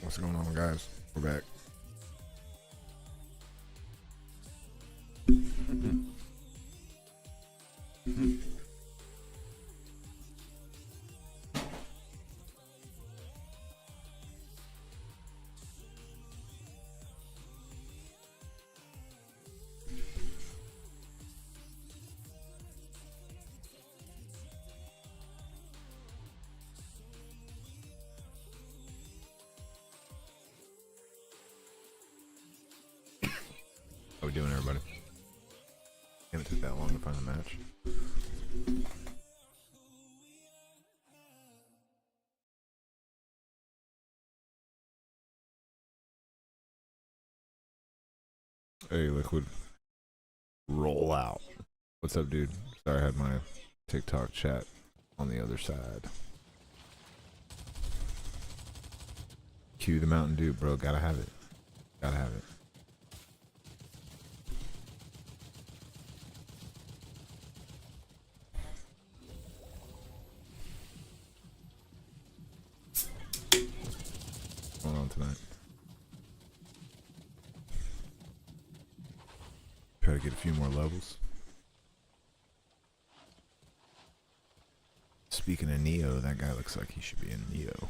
What's going on, guys? We're back. How we doing, everybody? Damn, it took that long to find a match. Hey, Liquid. Roll out. What's up, dude? Sorry, I had my TikTok chat on the other side. Cue the Mountain Dew, bro. Gotta have it. Gotta have it. What's going on tonight? Try to get a few more levels. Speaking of Neo, that guy looks like he should be in Neo.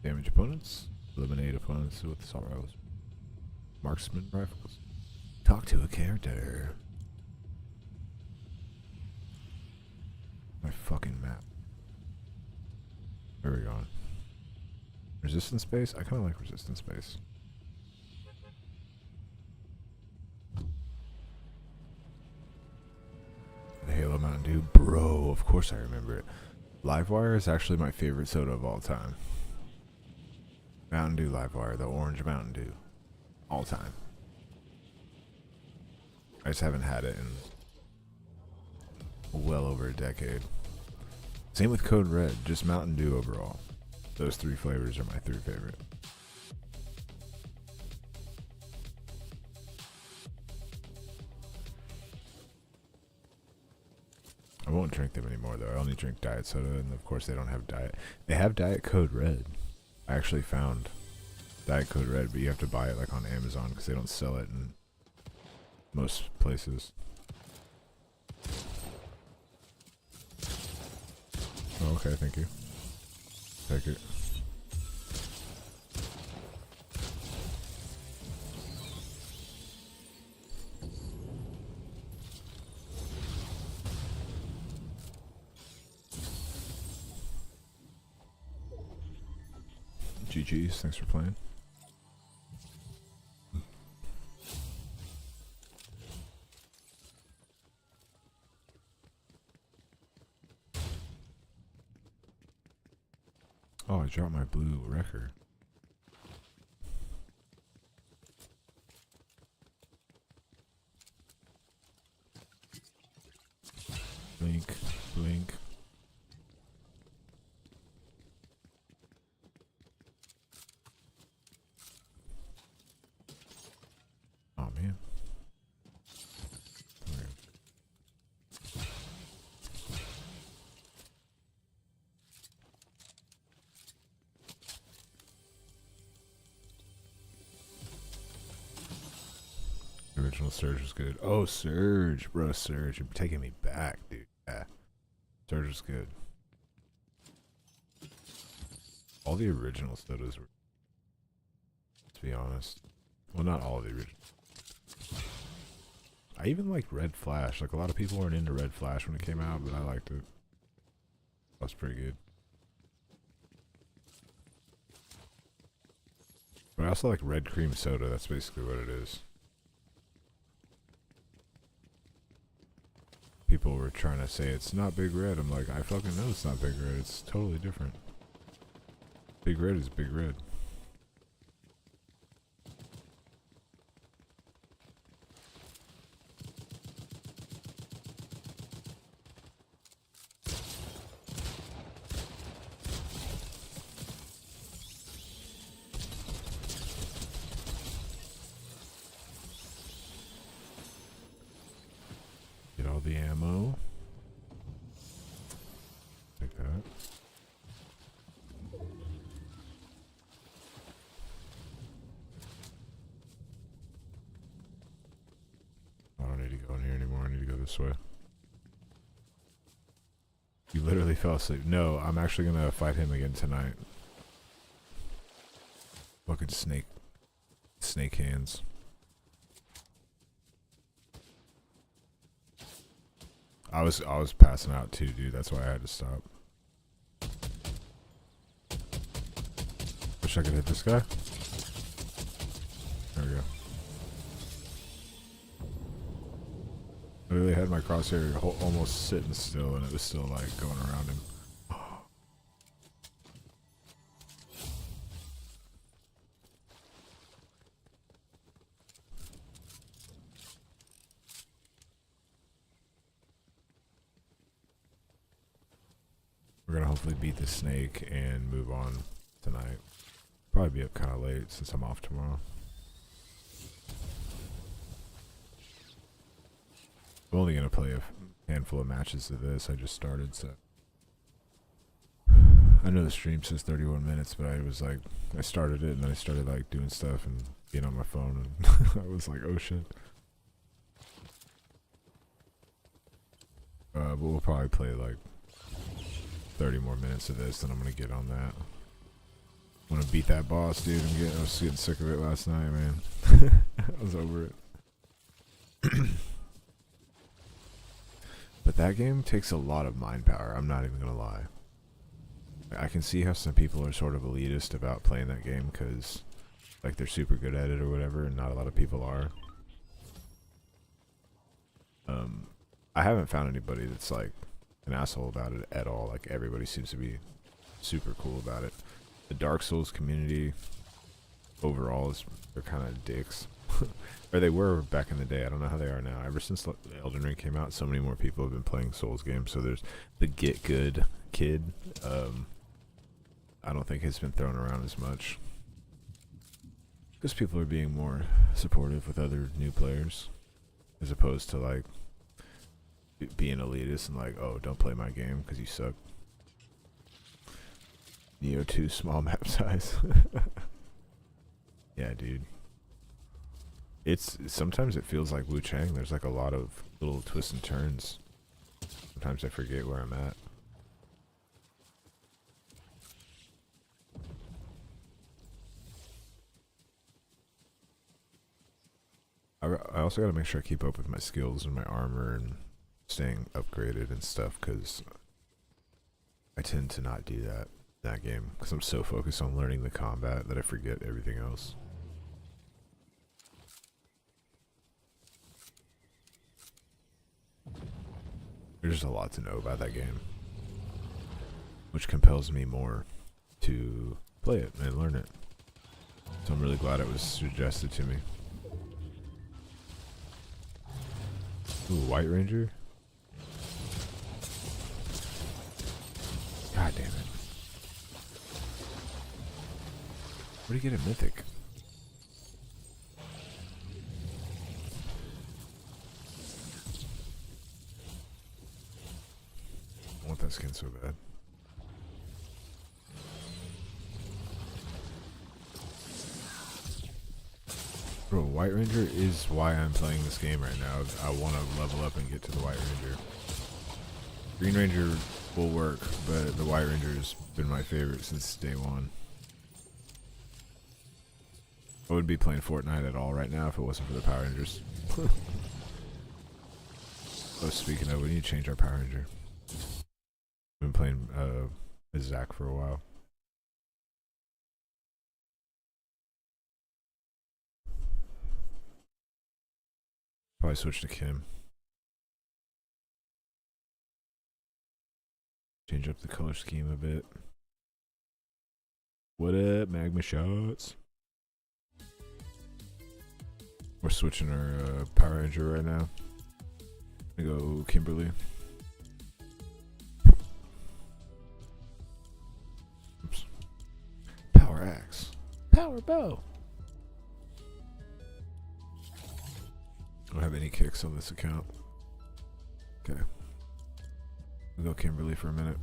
Damage opponents. Eliminate opponents with sorrows. Marksman rifles. Talk to a character. My fucking map. Where are we going? Resistance space? I kind of like resistance space. The Halo Mountain Dew. Bro, of course I remember it. Livewire is actually my favorite soda of all time. Mountain Dew Livewire, the orange Mountain Dew. All time. I just haven't had it in well over a decade. Same with Code Red, just Mountain Dew overall. Those three flavors are my three favorite. I won't drink them anymore though. I only drink diet soda, and of course they don't have diet. They have Diet Code Red. I actually found Diet Code Red, but you have to buy it like on Amazon because they don't sell it in most places. Oh, okay, thank you. Take it. GG's, thanks for playing. Oh, I dropped my blue record. Blink, blink. Oh man. The original Surge was good. Oh, Surge, bro, Surge. You're taking me back, dude. Yeah. Surge was good. All the original sodas were, to be honest. Well, not all of the original. I even liked Red Flash. Like, a lot of people weren't into Red Flash when it came out, but I liked it. That was pretty good. But I also like Red Cream Soda. That's basically what it is. People were trying to say it's not Big Red. I'm like, I fucking know it's not Big Red. It's totally different. Big Red is Big Red. that. I don't need to go in here anymore. I need to go this way. You literally fell asleep. No, I'm actually gonna fight him again tonight. Fucking snake hands. I was passing out too, dude. That's why I had to stop. Wish I could hit this guy. There we go. I literally had my crosshair almost sitting still, and it was still like going around him. We're gonna hopefully beat the snake and move on tonight. Probably be up kind of late since I'm off tomorrow. I'm only gonna play a handful of matches of this. I just started, so I know the stream says 31 minutes, but I was like, I started it and then I started like doing stuff and being on my phone, and I was like, oh shit. But we'll probably play like 30 more minutes of this, then I'm gonna get on that. I want to beat that boss, dude. I was getting sick of it last night, man. I was over it. But that game takes a lot of mind power. I'm not even gonna lie. I can see how some people are sort of elitist about playing that game because, like, they're super good at it or whatever, and not a lot of people are. I haven't found anybody that's like an asshole about it at all. Like, everybody seems to be super cool about it. The Dark Souls community overall they're kind of dicks. Or they were back in the day. I don't know how they are now. Ever since Elden Ring came out, so many more people have been playing Souls games. So there's the Get Good kid. I don't think it's been thrown around as much because people are being more supportive with other new players, as opposed to like being elitist and like, oh, don't play my game because you suck. Neo 2 small map size. Yeah, dude. Sometimes it feels like Wu Chang. There's like a lot of little twists and turns. Sometimes I forget where I'm at. I also gotta make sure I keep up with my skills and my armor and staying upgraded and stuff, because I tend to not do that game because I'm so focused on learning the combat that I forget everything else. There's just a lot to know about that game, which compels me more to play it and learn it. So I'm really glad it was suggested to me. Ooh, White Ranger? God damn it. Where do you get a mythic? I want that skin so bad. Bro, White Ranger is why I'm playing this game right now. I want to level up and get to the White Ranger. Green Ranger will work, but the White Ranger has been my favorite since day one. I wouldn't be playing Fortnite at all right now if it wasn't for the Power Rangers. Oh, speaking of, we need to change our Power Ranger. I've been playing as Zach for a while. Probably switch to Kim. Change up the color scheme a bit. What up, Magma Shots? We're switching our Power Ranger right now. I'm gonna go Kimberly. Oops. Power Axe. Power Bow. I don't have any kicks on this account. Okay. We'll go Kimberly for a minute.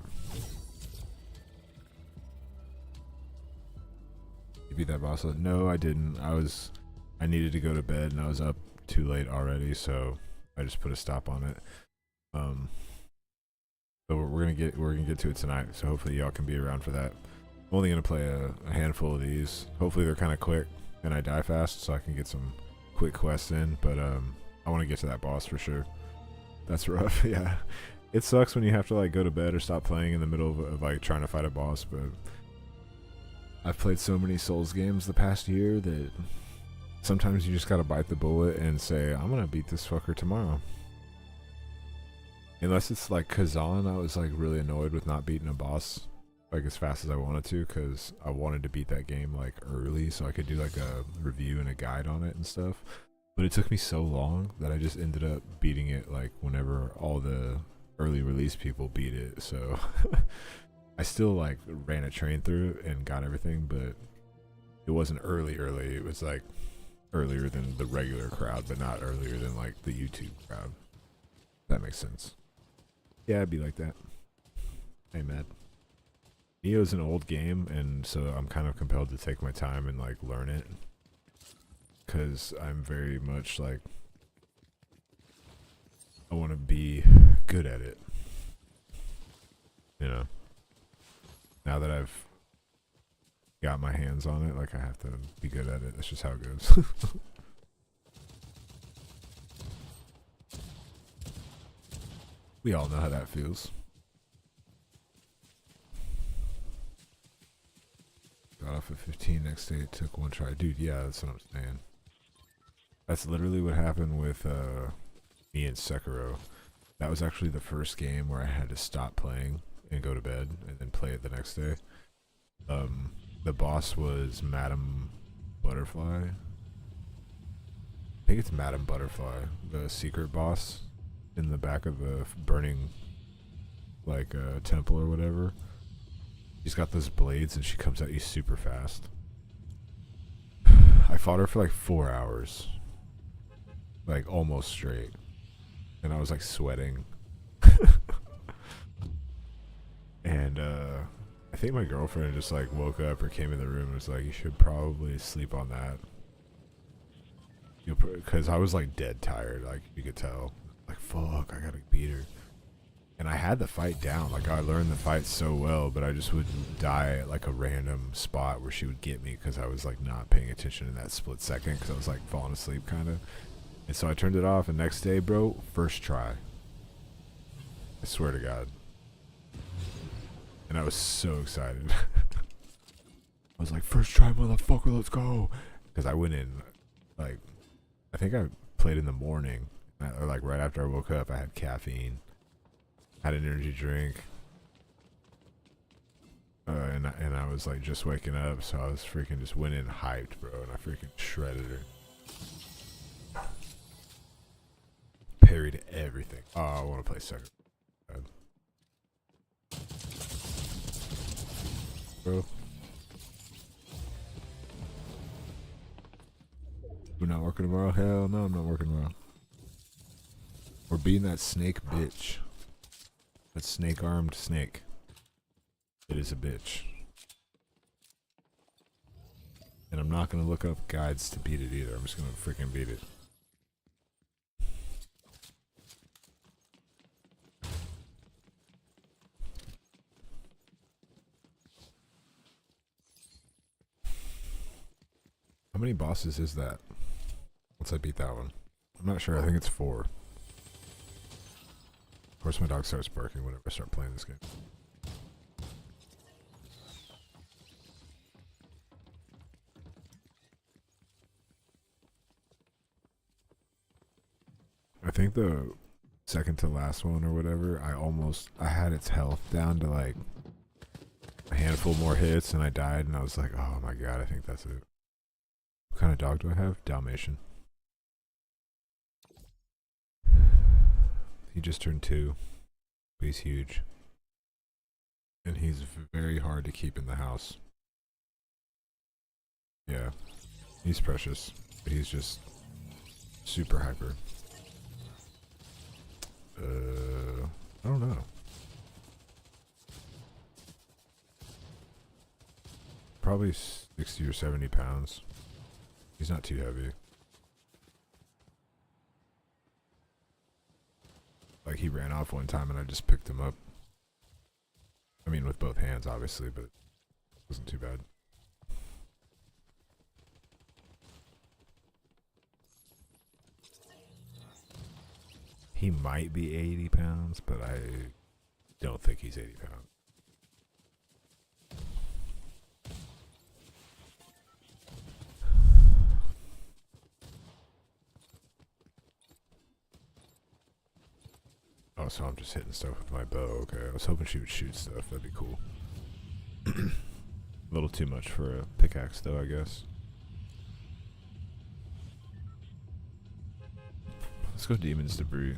You beat that boss? No, I didn't. I needed to go to bed and I was up too late already, so I just put a stop on it. So we're gonna get to it tonight. So hopefully y'all can be around for that. I'm only gonna play a handful of these. Hopefully they're kind of quick and I die fast, so I can get some quick quests in. But I want to get to that boss for sure. That's rough. Yeah, it sucks when you have to like go to bed or stop playing in the middle of like trying to fight a boss. But I've played so many Souls games the past year that sometimes you just gotta bite the bullet and say, I'm gonna beat this fucker tomorrow. Unless it's like Kazan, I was like really annoyed with not beating a boss like as fast as I wanted to, because I wanted to beat that game like early so I could do like a review and a guide on it and stuff. But it took me so long that I just ended up beating it like whenever all the early release people beat it. So I still like ran a train through it and got everything, but it wasn't early. It was like earlier than the regular crowd, but not earlier than like the YouTube crowd. That makes sense. Yeah, it'd be like that. I ain't mad. Neo's an old game, and so I'm kind of compelled to take my time and like learn it, because I'm very much like, I want to be good at it, you know. Now that I've got my hands on it, like I have to be good at it. That's just how it goes. We all know how that feels. Got off at 15, next day it took one try. Dude, yeah, that's what I'm saying. That's literally what happened with me and Sekiro. That was actually the first game where I had to stop playing and go to bed and then play it the next day. The boss was Madame Butterfly. I think it's Madame Butterfly, the secret boss in the back of the burning like temple or whatever. She's got those blades and she comes at you super fast. I fought her for like 4 hours, like almost straight, and I was like sweating. And I think my girlfriend just like woke up or came in the room and was like, you should probably sleep on that, because I was like dead tired, like you could tell. Like, fuck, I gotta beat her. And I had the fight down. Like, I learned the fight so well, but I just would die at like a random spot where she would get me because I was like not paying attention in that split second, because I was like falling asleep kind of. And so I turned it off, and next day, bro, first try. I swear to God. And I was so excited. I was like, first try, motherfucker, let's go. Because I went in, like, I think I played in the morning. Or like right after I woke up, I had caffeine, had an energy drink, and I was like just waking up, so I was freaking just went in hyped, bro, and I freaking shredded her, parried everything. Oh, I want to play second, bro. We're not working tomorrow. Hell no, I'm not working tomorrow. We're beating that snake bitch. That snake-armed snake. It is a bitch. And I'm not gonna look up guides to beat it either. I'm just gonna freaking beat it. How many bosses is that? Once I beat that one. I'm not sure. I think it's 4. Of course, my dog starts barking whenever I start playing this game. I think the second to last one or whatever, I had its health down to like a handful more hits and I died, and I was like, oh my god, I think that's it. What kind of dog do I have? Dalmatian. He just turned 2, but he's huge. And he's very hard to keep in the house. Yeah, he's precious, but he's just super hyper. I don't know. probably 60 or 70 pounds. He's not too heavy. Like, he ran off one time and I just picked him up. I mean, with both hands, obviously, but it wasn't too bad. He might be 80 pounds, but I don't think he's 80 pounds. Oh, so I'm just hitting stuff with my bow. Okay, I was hoping she would shoot stuff. That'd be cool. A little too much for a pickaxe, though, I guess. Let's go Demon's Debris.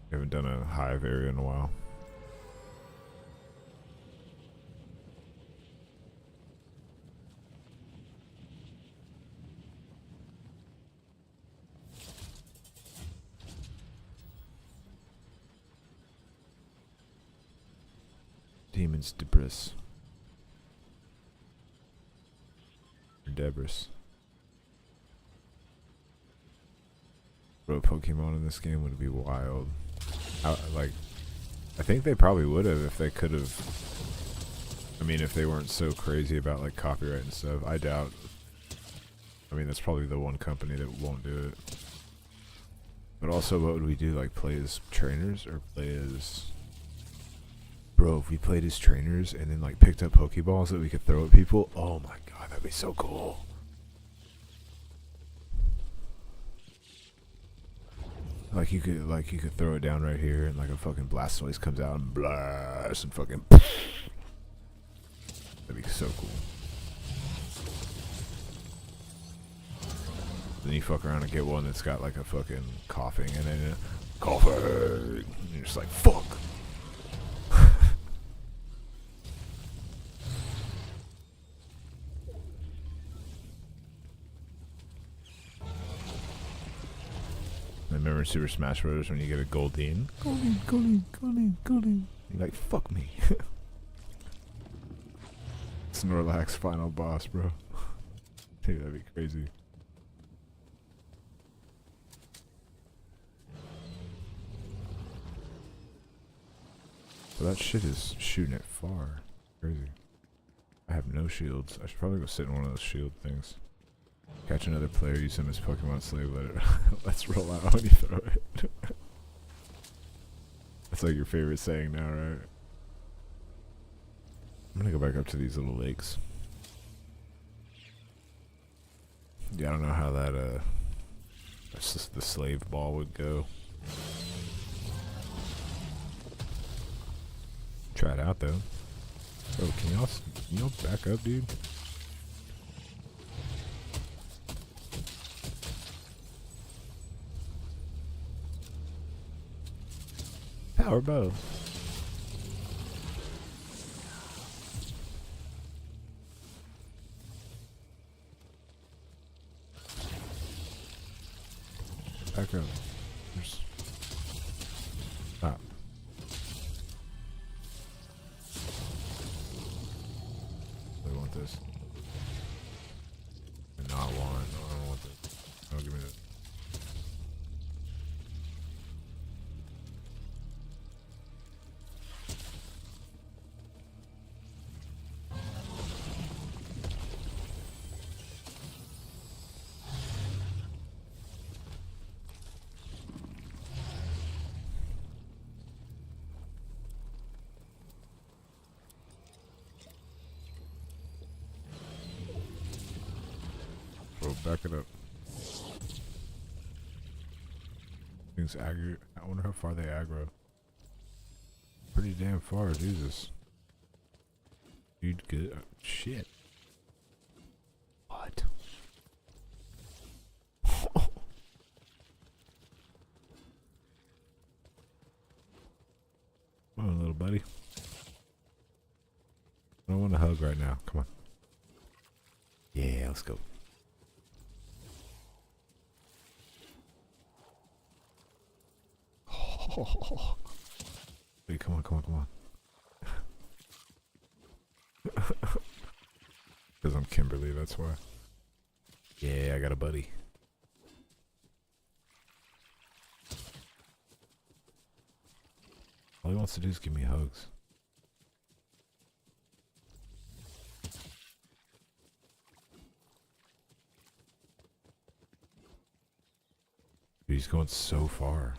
We haven't done a hive area in a while. Demon's Debris. Or Debris. Bro, Pokemon in this game would be wild. I think they probably would have if they could have. I mean, if they weren't so crazy about like copyright and stuff. I doubt. I mean, that's probably the one company that won't do it. But also, what would we do? Like, play as trainers or play as... Bro, if we played as trainers and then like picked up Pokeballs that we could throw at people, oh my god, that'd be so cool. Like you could throw it down right here and like a fucking Blastoise comes out and blast and fucking that'd be so cool. Then you fuck around and get one that's got like a fucking coughing and then coughing and you're just like fuck. Remember in Super Smash Bros. When you get a Goldeen? Goldeen. You're like, fuck me. Snorlax final boss, bro. Dude, that'd be crazy. Well, that shit is shooting it far. Crazy. I have no shields. I should probably go sit in one of those shield things. Catch another player, use him as Pokemon slave, let's roll out when you throw it. That's like your favorite saying now, right? I'm gonna go back up to these little lakes. Yeah, I don't know how that, that's just the slave ball would go. Try it out, though. Oh, can y'all back up, dude? Power bow. Back up. Stop. I want this. Not one. I don't want this. Oh, give me that. Back it up. Things aggro. I wonder how far they aggro. Pretty damn far, Jesus. Dude, good. Shit. What? Come on, little buddy. I don't want a hug right now. Come on. Yeah, let's go. Wait, come on. Because I'm I'm Kimberly, that's why. Yeah, I got a buddy. All he wants to do is give me hugs. Dude, he's going so far.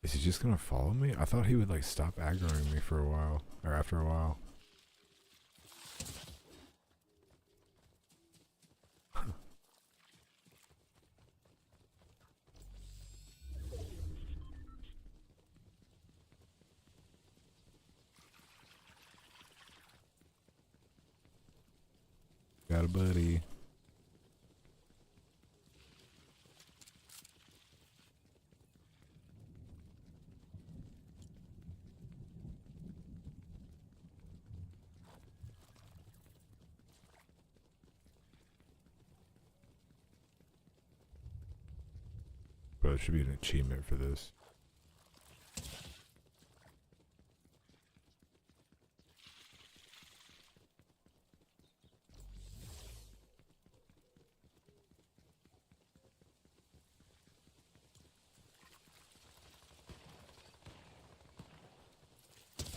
Is he just gonna follow me? I thought he would like stop aggroing me for a while, or after a while. Got a buddy. Bro, there should be an achievement for this.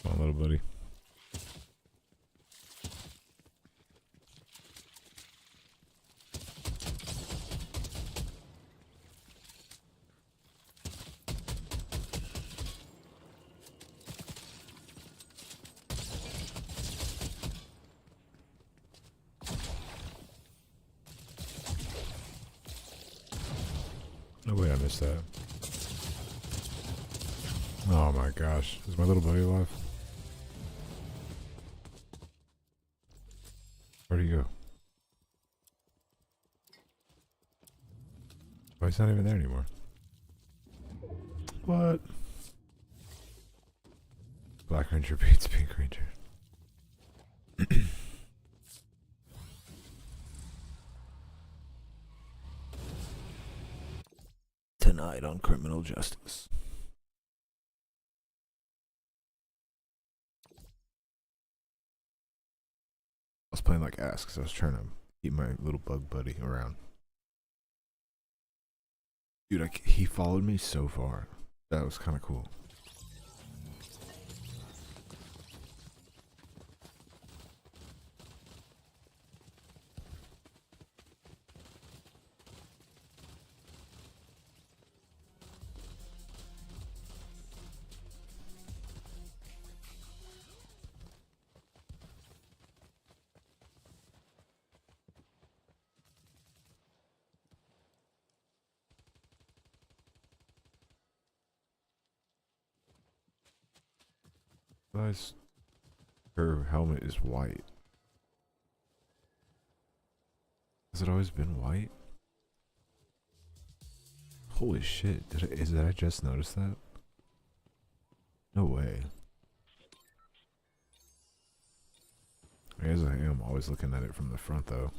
Come on, little buddy. No way I missed that. Oh my gosh. Is my little buddy alive? Where'd he go? Oh, he's not even there anymore. What? Black Ranger beats Pink Ranger. Tonight on Criminal Justice. I was playing like ass because I was trying to keep my little bug buddy around. Dude, he followed me so far. That was kind of cool. Guys, her helmet is white. Has it always been white? Holy shit, did I just notice that? No way. I guess I am always looking at it from the front though.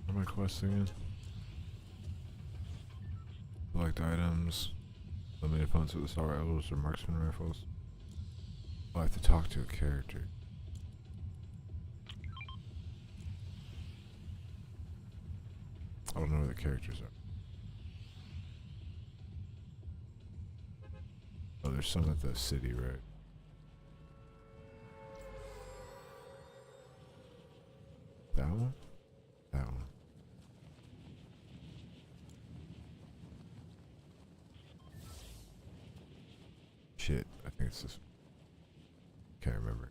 What am I questing again? Select items. Eliminate opponents with assault rifles or marksman rifles. I have to talk to a character. I don't know where the characters are. Oh, there's some at the city, right? That one? That one. Shit, I think it's this. Can't remember.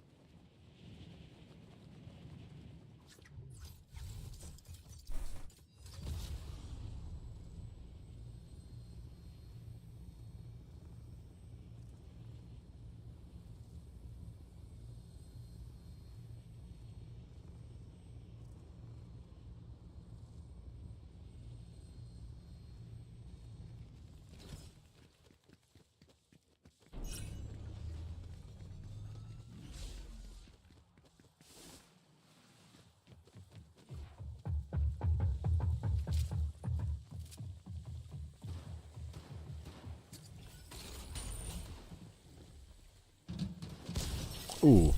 Ooh.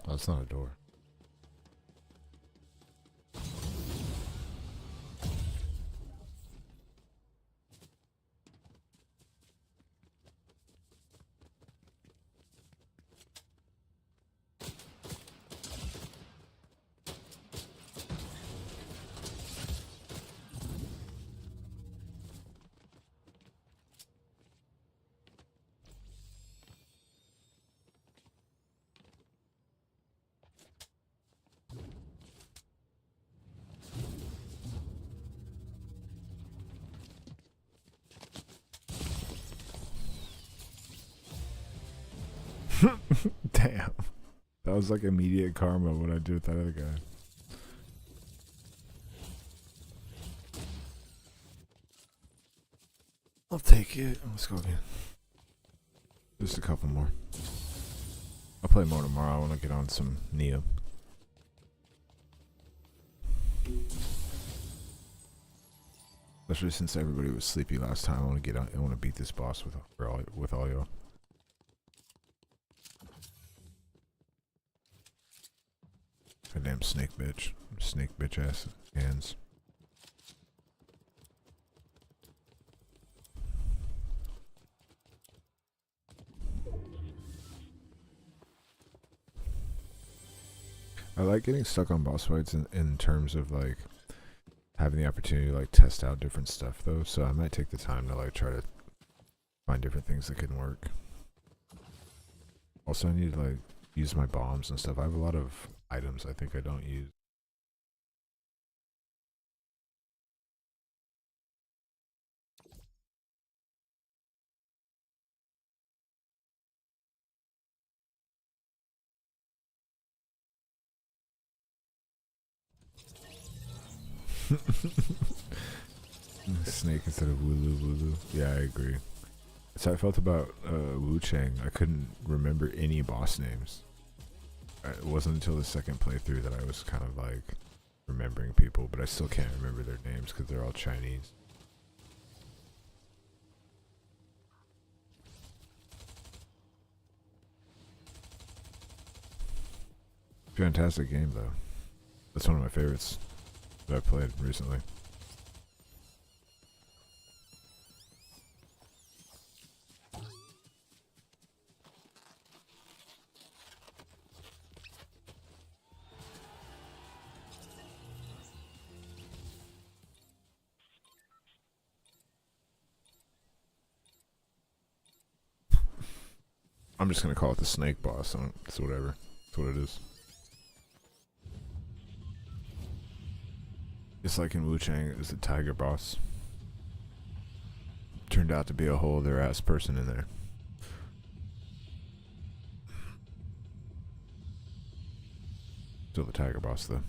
Oh, it's not a door. Damn. That was like immediate karma what I did with that other guy. I'll take it. Let's go again. Just a couple more. I'll play more tomorrow. I want to get on some Neo. Especially since everybody was sleepy last time. I want to get on. I want to beat this boss with all y'all. Goddamn snake bitch. Snake bitch ass hands. I like getting stuck on boss fights in terms of like having the opportunity to like test out different stuff though. So I might take the time to like try to find different things that can work. Also I need to like use my bombs and stuff. I have a lot of items I think I don't use. Snake instead of Wooloo Wooloo. Yeah, I agree. That's how I felt about Wu Chang. I couldn't remember any boss names. It wasn't until the second playthrough that I was kind of like remembering people, but I still can't remember their names because they're all Chinese. Fantastic game though. That's one of my favorites that I've played recently. I'm just gonna call it the snake boss. It's whatever. It's what it is. It's like in Wu Chang, it was the tiger boss. Turned out to be a whole other ass person in there. Still the tiger boss though.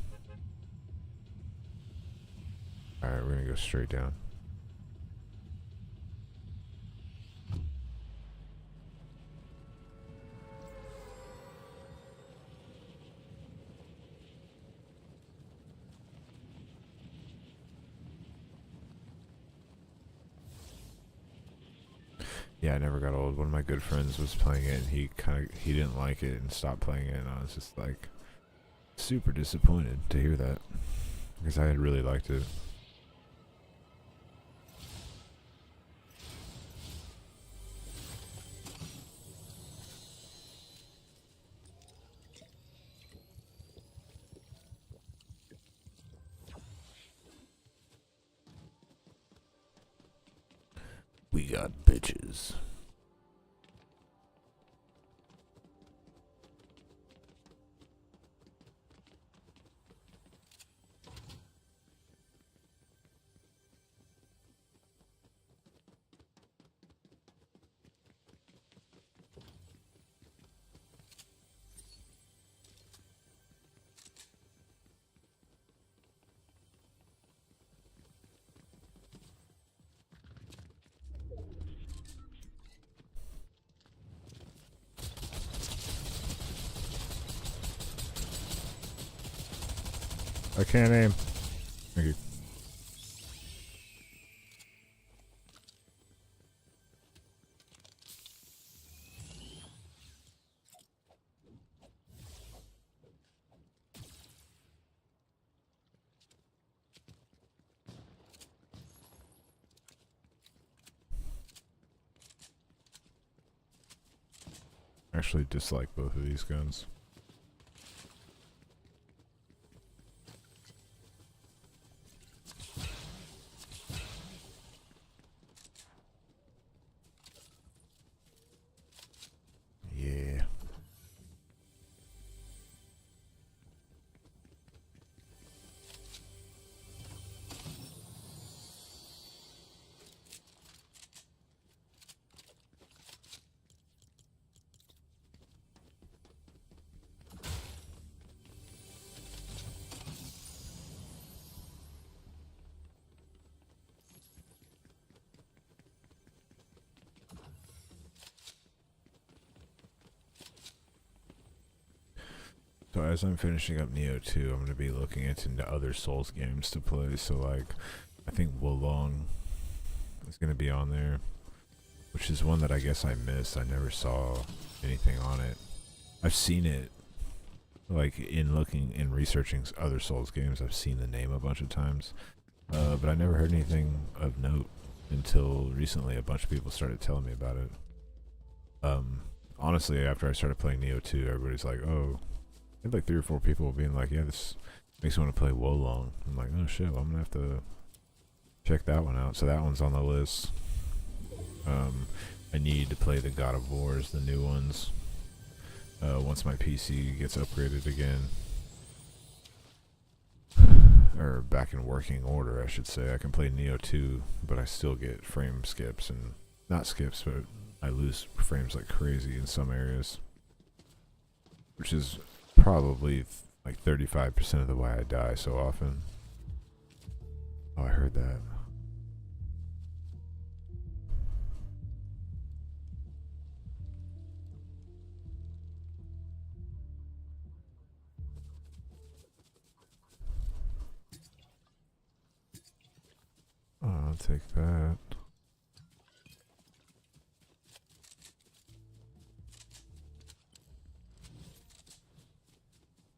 Alright, we're gonna go straight down. Yeah, I never got old. One of my good friends was playing it and he didn't like it and stopped playing it, and I was just like super disappointed to hear that because I had really liked it. We got bitches. I can't aim. Thank you. I actually dislike both of these guns. Yeah. So as I'm finishing up Neo 2, I'm going to be looking into other Souls games to play. So like, I think Wolong is going to be on there, which is one that I guess I missed. I never saw anything on it. I've seen it, like in researching other Souls games, I've seen the name a bunch of times, but I never heard anything of note until recently. A bunch of people started telling me about it. Honestly, after I started playing Neo 2, everybody's like, oh, I had like 3 or 4 people being like, yeah, this makes me want to play Wolong. I'm like, oh shit, well, I'm gonna have to check that one out. So that one's on the list. I need to play the God of Wars, the new ones, once my PC gets upgraded again. Or back in working order, I should say. I can play Neo 2, but I still get frame skips, and not skips, but I lose frames like crazy in some areas, which is probably like 35% of the way I die so often. Oh, I heard that. Oh, I'll take that.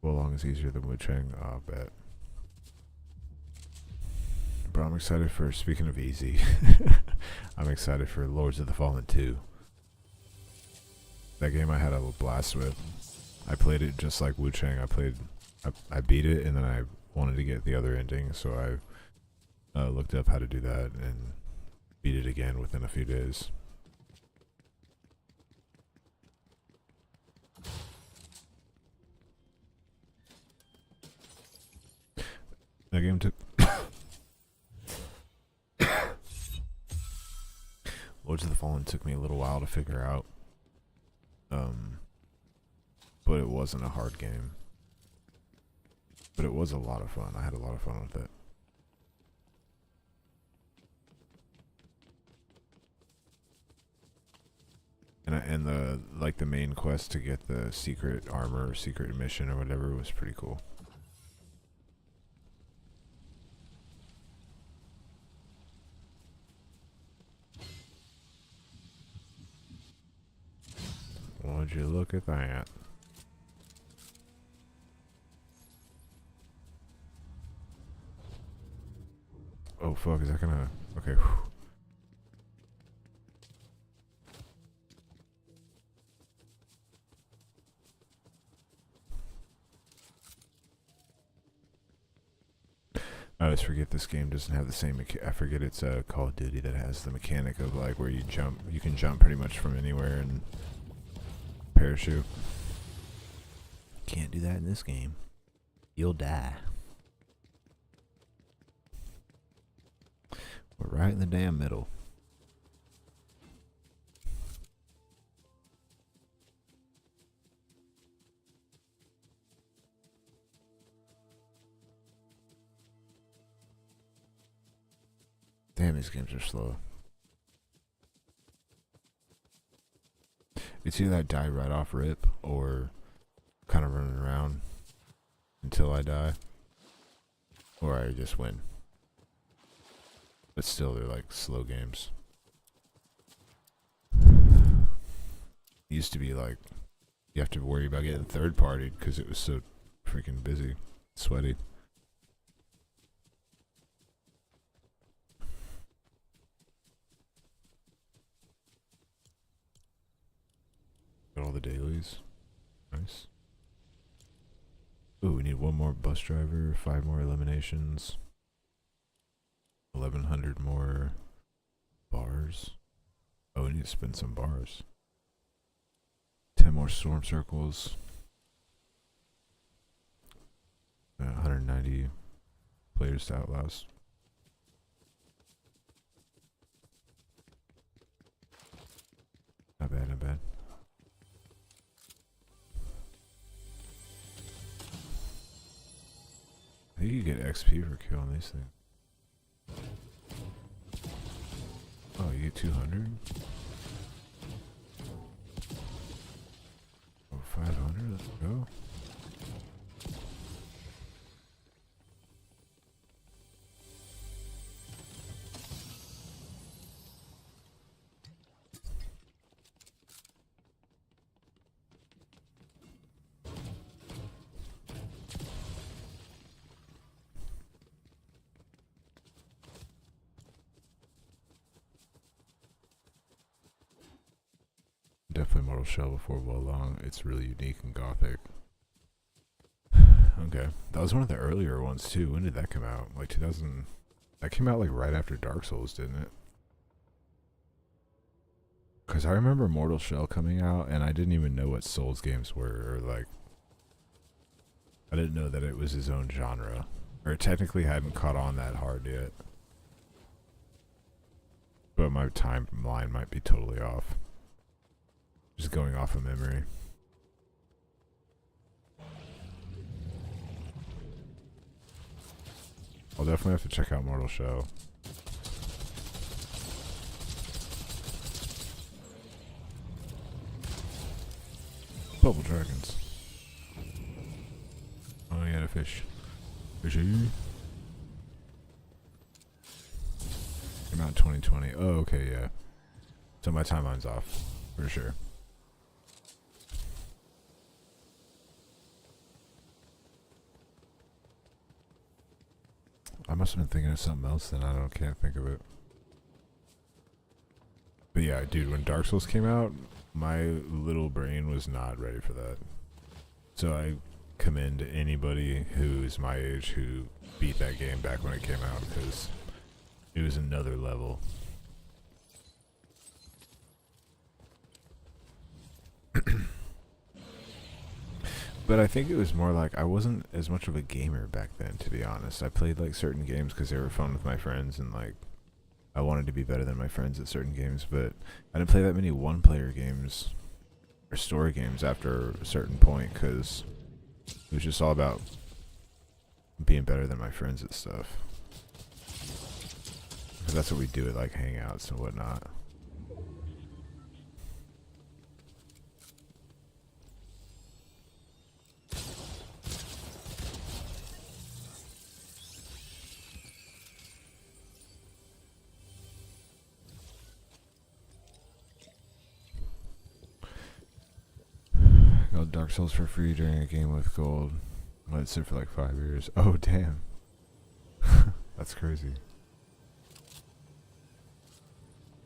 Wolong is easier than Wuchang. I'll bet. But I'm excited for, speaking of easy, I'm excited for Lords of the Fallen 2. That game I had a blast with. I played it just like Wuchang. I beat it, and then I wanted to get the other ending, so I looked up how to do that and beat it again within a few days. That game took Lords of the Fallen took me a little while to figure out. But it wasn't a hard game. But it was a lot of fun. I had a lot of fun with it. And the main quest to get the secret armor or secret mission or whatever was pretty cool. Would you look at that? Oh fuck, is that gonna... Okay, whew. I always forget this game doesn't have the same... I forget it's Call of Duty that has the mechanic of like where you can jump pretty much from anywhere and parachute. Can't do that in this game. You'll die. We're right in the damn middle. Damn, these games are slow. It's either I die right off rip or kind of running around until I die. Or I just win. But still, they're like slow games. Used to be like, you have to worry about getting third partied because it was so freaking busy, sweaty. Got all the dailies. Nice. Ooh, we need one more bus driver, 5 more eliminations, 1,100 more bars. Oh, we need to spin some bars. 10 more storm circles. 190 players to outlast. Not bad, not bad. I think you get XP for killing these things. Oh, you get 200? Oh, 500? Let's go. Definitely Mortal Shell before well long. It's really unique and gothic. Okay. That was one of the earlier ones too. When did that come out? Like 2000... That came out like right after Dark Souls, didn't it? Because I remember Mortal Shell coming out and I didn't even know what Souls games were. Or like... I didn't know that it was his own genre. Or it technically hadn't caught on that hard yet. But my timeline might be totally off. Just going off of memory. I'll definitely have to check out Mortal Shell. Bubble dragons. Oh yeah, the fish. Fishy. Came out in 2020. Oh, okay, yeah. So my timeline's off, for sure. I must have been thinking of something else then. Can't think of it. But yeah, dude, when Dark Souls came out, my little brain was not ready for that. So I commend anybody who's my age who beat that game back when it came out, because it was another level. But I think it was more like I wasn't as much of a gamer back then, to be honest. I played like certain games because they were fun with my friends, and like I wanted to be better than my friends at certain games, but I didn't play that many one-player games or story games after a certain point because it was just all about being better than my friends at stuff. Because that's what we do at like hangouts and whatnot. Got Dark Souls for free during a game with gold. Let it sit for like 5 years. Oh, damn. That's crazy.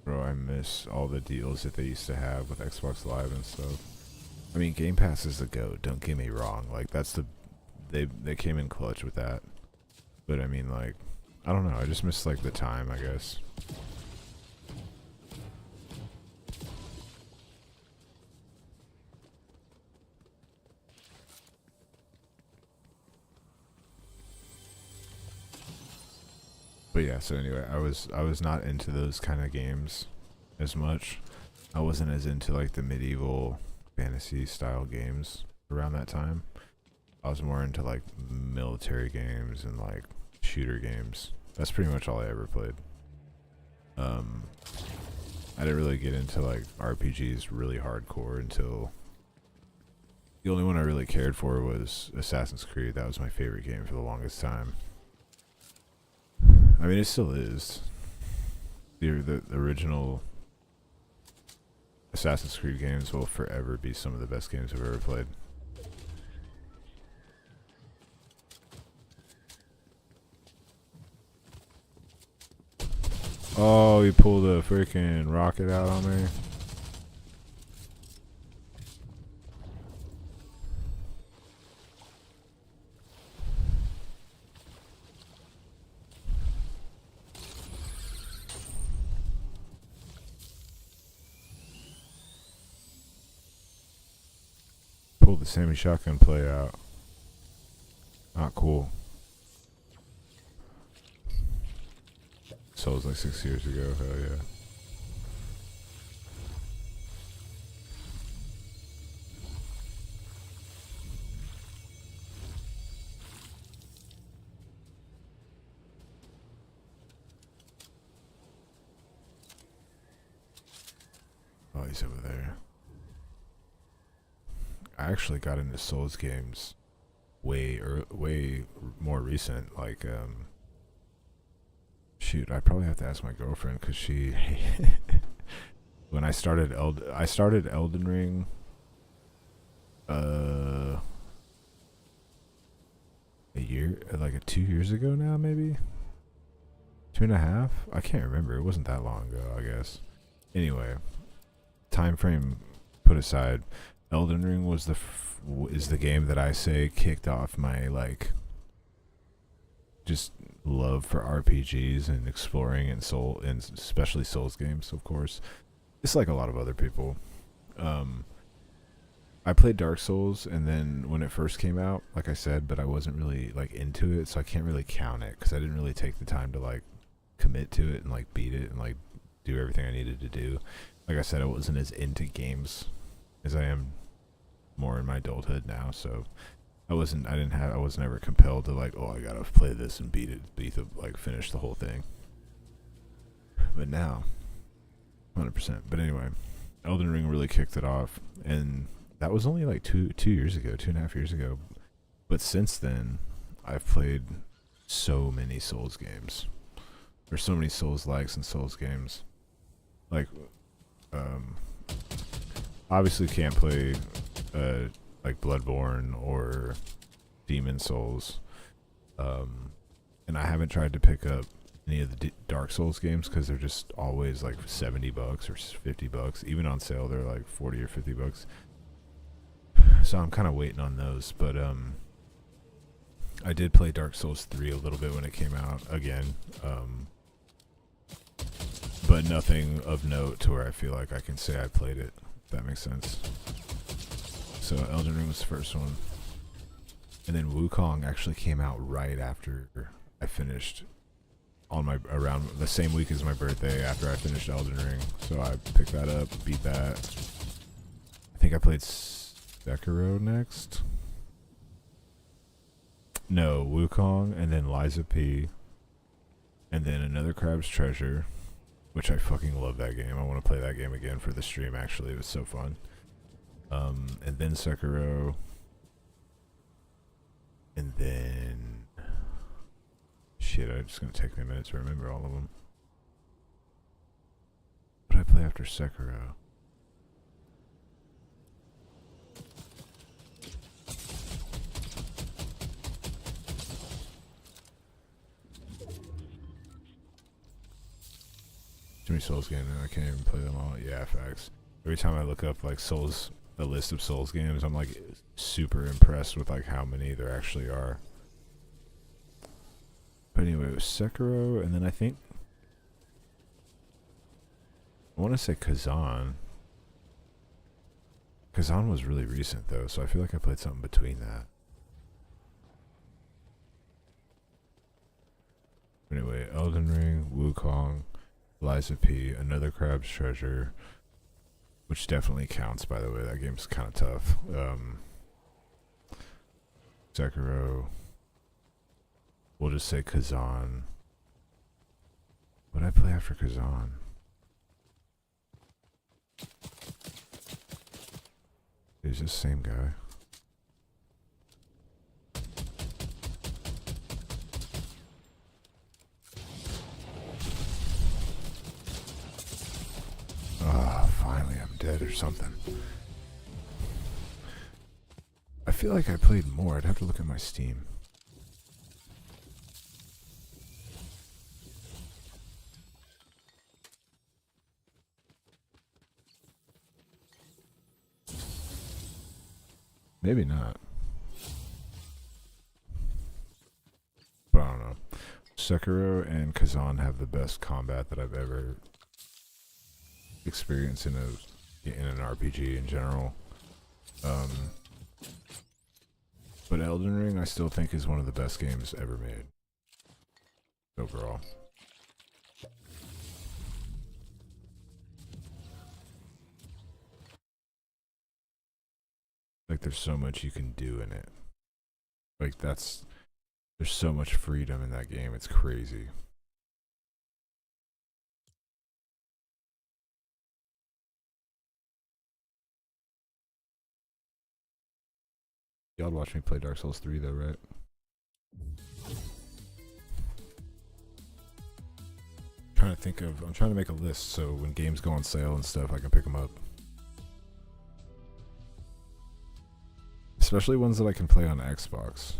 Bro, I miss all the deals that they used to have with Xbox Live and stuff. I mean, Game Pass is the GOAT, don't get me wrong. Like, that's the... They came in clutch with that. But I mean, like... I don't know, I just miss, like, the time, I guess. But yeah, so anyway, I was not into those kind of games as much. I wasn't as into like the medieval fantasy style games around that time. I was more into like military games and like shooter games. That's pretty much all I ever played. I didn't really get into like RPGs really hardcore until the only one I really cared for was Assassin's Creed. That was my favorite game for the longest time. I mean, it still is. The original Assassin's Creed games will forever be some of the best games I've ever played. Oh, he pulled a freaking rocket out on me. Pulled the Sammyshotgun play out. Not cool. So it was like 6 years ago. Hell yeah. Oh, he's over there. I actually got into Souls games way more recent. Like, shoot, I probably have to ask my girlfriend because she, when I started Elden Ring, a year, like 2 years ago now, maybe 2.5. I can't remember. It wasn't that long ago, I guess. Anyway, time frame put aside, Elden Ring was is the game that I say kicked off my like just love for RPGs and exploring and especially Souls games, of course. It's like a lot of other people. I played Dark Souls, and then when it first came out, like I said, but I wasn't really like into it, so I can't really count it because I didn't really take the time to like commit to it and like beat it and like do everything I needed to do. Like I said, I wasn't as into games as I am more in my adulthood now, so I was never compelled to like, oh, I gotta play this and finish the whole thing. But now, 100%. But anyway, Elden Ring really kicked it off, and that was only like 2.5 years ago. But since then, I've played so many Souls games. There's so many Souls likes and Souls games. Like, obviously can't play like Bloodborne or Demon Souls, and I haven't tried to pick up any of the Dark Souls games because they're just always like $70 or $50. Even on sale, they're like $40 or $50. So I'm kind of waiting on those. But I did play Dark Souls 3 a little bit when it came out again, but nothing of note to where I feel like I can say I played it. If that makes sense. So Elden Ring was the first one, and then Wukong actually came out right after I finished, around the same week as my birthday, after I finished Elden Ring. So I picked that up, beat that. I think I played Sekiro next. No, Wukong, and then Liza P, and then Another Crab's Treasure, which I fucking love that game. I want to play that game again for the stream, actually. It was so fun. And then Sekiro. And then... Shit, it's just going to take me a minute to remember all of them. What did I play after Sekiro? Too many Souls games and I can't even play them all. Yeah, facts. Every time I look up like a list of Souls games, I'm like super impressed with like how many there actually are. But anyway, it was Sekiro, and then I think I want to say Kazan. Kazan was really recent though, so I feel like I played something between that. Anyway, Elden Ring, Wukong, Liza P, Another Crab's Treasure, which definitely counts, by the way. That game's kind of tough. Sekiro. We'll just say Kazan. What did I play after Kazan? It's the same guy. or something. I feel like I played more. I'd have to look at my Steam. Maybe not. But I don't know. Sekiro and Kazan have the best combat that I've ever experienced in an RPG in general. But Elden Ring I still think is one of the best games ever made. Overall. Like there's so much you can do in it. Like there's so much freedom in that game, it's crazy. Y'all watch me play Dark Souls 3 though, right? I'm trying to make a list so when games go on sale and stuff I can pick them up. Especially ones that I can play on Xbox.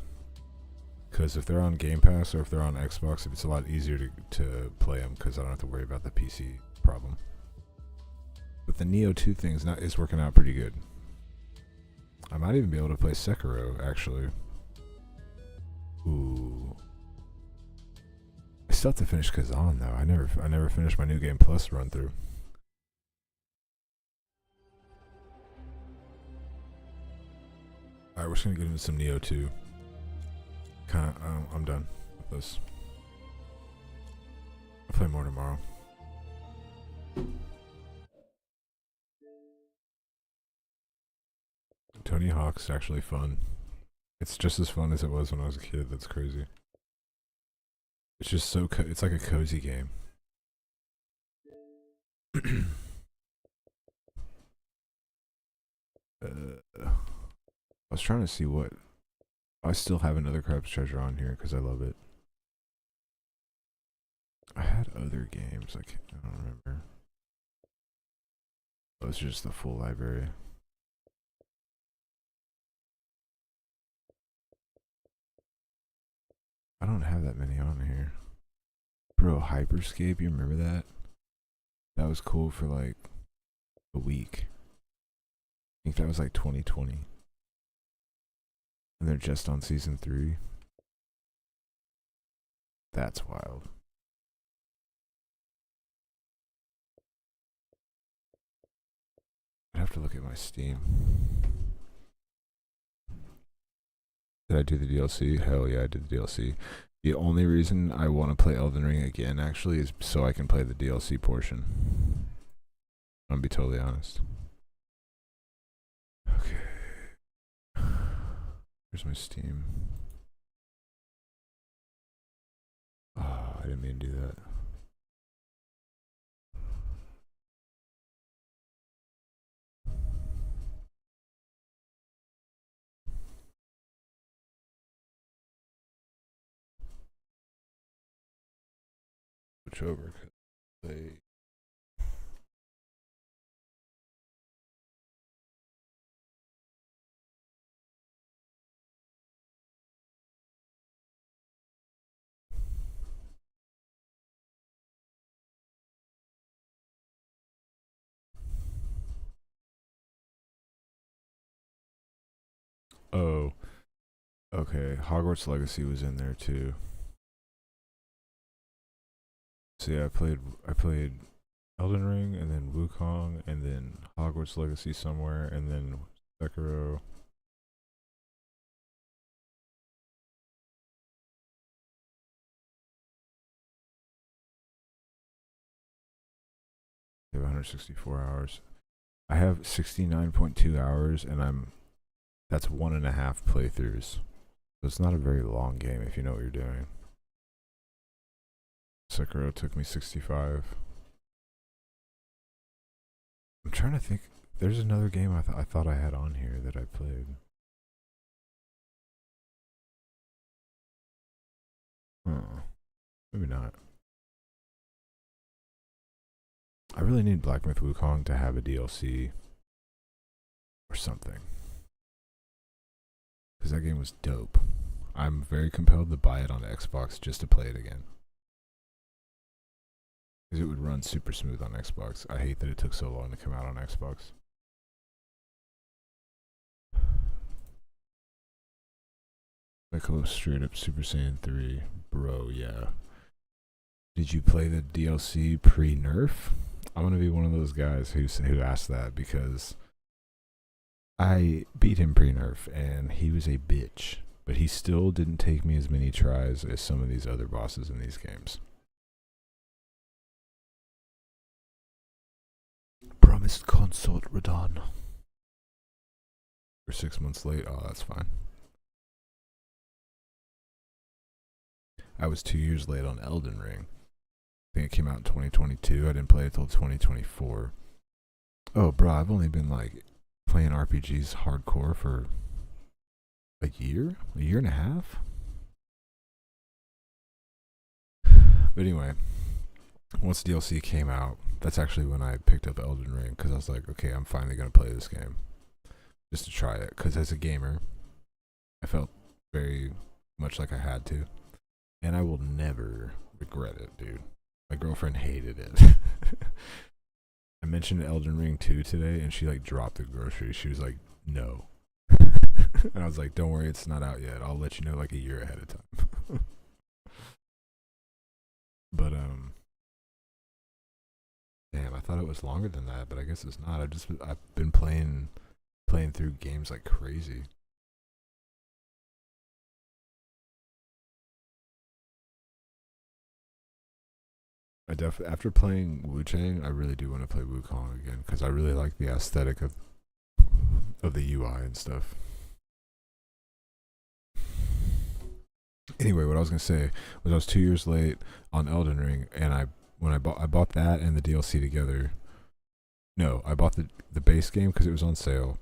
Because if they're on Game Pass or if they're on Xbox, it's a lot easier to play them because I don't have to worry about the PC problem. But the Neo 2 thing is working out pretty good. I might even be able to play Sekiro, actually. Ooh. I still have to finish Kazan though. I never finished my New Game Plus run through. Alright, we're just gonna get into some Neo 2. I'm done with this. I'll play more tomorrow. Tony Hawk's actually fun. It's just as fun as it was when I was a kid. That's crazy. It's just so it's like a cozy game. I was trying to see what I still have another Crab's Treasure on here because I love it. I had other games. I don't remember. Oh, it's just the full library. I don't have that many on here. Bro, Hyperscape, you remember that? That was cool for like a week. I think that was like 2020. And they're just on season 3. That's wild. I'd have to look at my Steam. Did I do the DLC? Hell yeah, I did the DLC. The only reason I want to play Elden Ring again, actually, is so I can play the DLC portion. I'm gonna be totally honest. Okay. Here's my Steam. Oh, I didn't mean to do that. Switch over. They Oh, okay. Hogwarts Legacy was in there too. So yeah, I played Elden Ring and then Wukong and then Hogwarts Legacy somewhere and then Sekiro. I have 164 hours. I have 69.2 hours and that's 1.5 playthroughs. So it's not a very long game if you know what you're doing. Sekiro took me 65. I'm trying to think. There's another game I thought I had on here that I played. Maybe not. I really need Black Myth Wukong to have a DLC or something. Because that game was dope. I'm very compelled to buy it on the Xbox just to play it again. Because it would run super smooth on Xbox. I hate that it took so long to come out on Xbox. Piccolo straight up Super Saiyan 3. Bro, yeah. Did you play the DLC pre-nerf? I'm going to be one of those guys who asked that because I beat him pre-nerf and he was a bitch. But he still didn't take me as many tries as some of these other bosses in these games. Promised consort Radon. We're 6 months late. Oh, that's fine. I was 2 years late on Elden Ring. I think it came out in 2022. I didn't play it till 2024. Oh, bro, I've only been like playing RPGs hardcore for a year and a half. But anyway, once DLC came out, that's actually when I picked up Elden Ring because I was like, okay, I'm finally going to play this game just to try it. Because as a gamer, I felt very much like I had to. And I will never regret it, dude. My girlfriend hated it. I mentioned Elden Ring 2 today, and she like dropped the groceries. She was like, no. And I was like, don't worry, it's not out yet. I'll let you know like a year ahead of time. But, damn, I thought it was longer than that, but I guess it's not. I've been playing through games like crazy. After playing Wu-Chang, I really do want to play Wukong again because I really like the aesthetic of the UI and stuff. Anyway, what I was gonna say was I was 2 years late on Elden Ring, and I bought that and the DLC together. No, I bought the base game because it was on sale.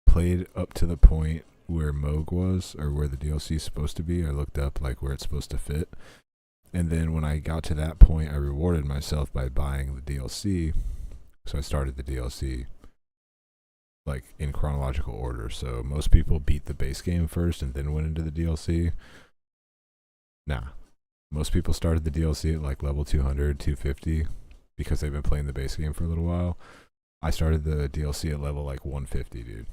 Played up to the point where Moog was, or where the DLC is supposed to be. I looked up like where it's supposed to fit. And then when I got to that point, I rewarded myself by buying the DLC. So I started the DLC like in chronological order. So most people beat the base game first and then went into the DLC. Nah. Most people started the DLC at like level 200, 250 because they've been playing the base game for a little while. I started the DLC at level like 150, dude.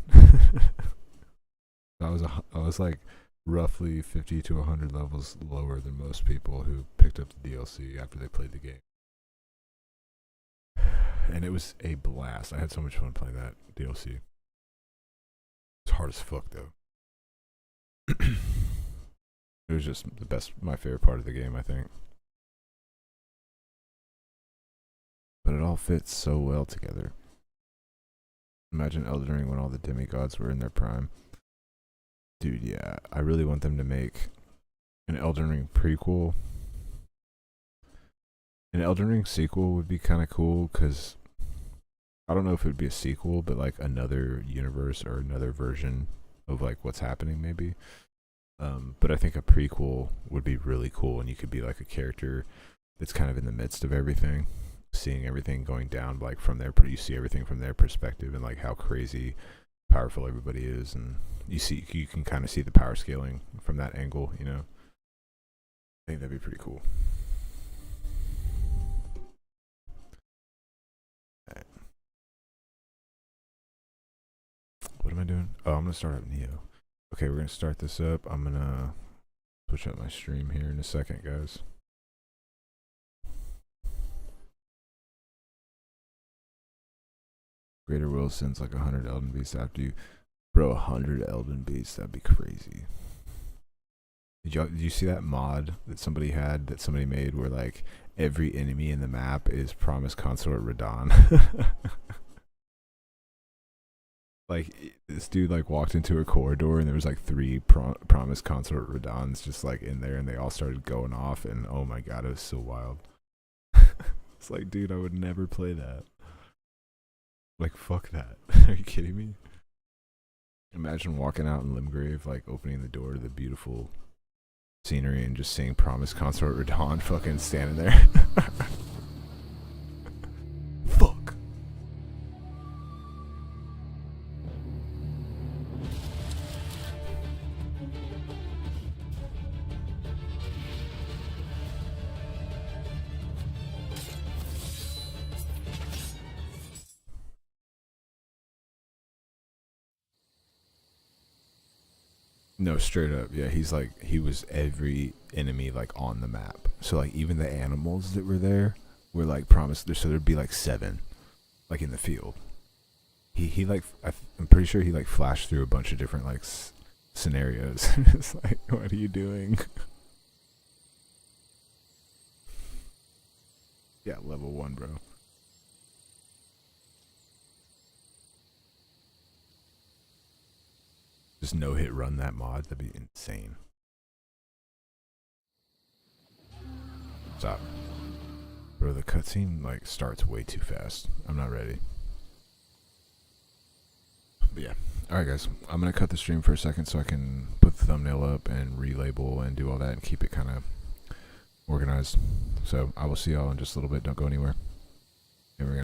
I was like roughly 50 to 100 levels lower than most people who picked up the DLC after they played the game. And it was a blast. I had so much fun playing that DLC. It's hard as fuck though. It was just my favorite part of the game, I think. But it all fits so well together. Imagine Elden Ring when all the demigods were in their prime. Dude, yeah, I really want them to make an Elden Ring prequel. An Elden Ring sequel would be kind of cool because I don't know if it would be a sequel, but like another universe or another version of like what's happening maybe. But I think a prequel would be really cool, and you could be like a character that's kind of in the midst of everything, seeing everything going down like from their, you see everything from their perspective and like how crazy powerful everybody is, and you can kind of see the power scaling from that angle, you know. I think that'd be pretty cool. Right. What am I doing? Oh, I'm gonna start up Neo. Okay, we're gonna start this up. I'm gonna switch up my stream here in a second, guys. Greater Will sends like 100 Elden Beasts after you. Bro, 100 Elden Beasts, that'd be crazy. Did you see that mod that somebody made where like every enemy in the map is Promised Consort Radon? Like this dude like walked into a corridor and there was like 3 Promised Consort Radons just like in there, and they all started going off, and oh my god, it was so wild. It's like, dude, I would never play that. Like, fuck that. Are you kidding me? Imagine walking out in Limgrave, like opening the door to the beautiful scenery and just seeing Promised Consort Radon fucking standing there. Fuck. No, straight up. Yeah, he's like he was every enemy like on the map. So like even the animals that were there were like promised. So there'd be like 7, like in the field. He like I'm pretty sure he like flashed through a bunch of different like scenarios. It's like, what are you doing? Yeah, level 1, bro. Just no hit run that mod. That'd be insane. Stop. Bro, the cutscene like starts way too fast. I'm not ready. But yeah. Alright guys, I'm gonna cut the stream for a second so I can put the thumbnail up and relabel and do all that and keep it kinda organized. So I will see y'all in just a little bit. Don't go anywhere.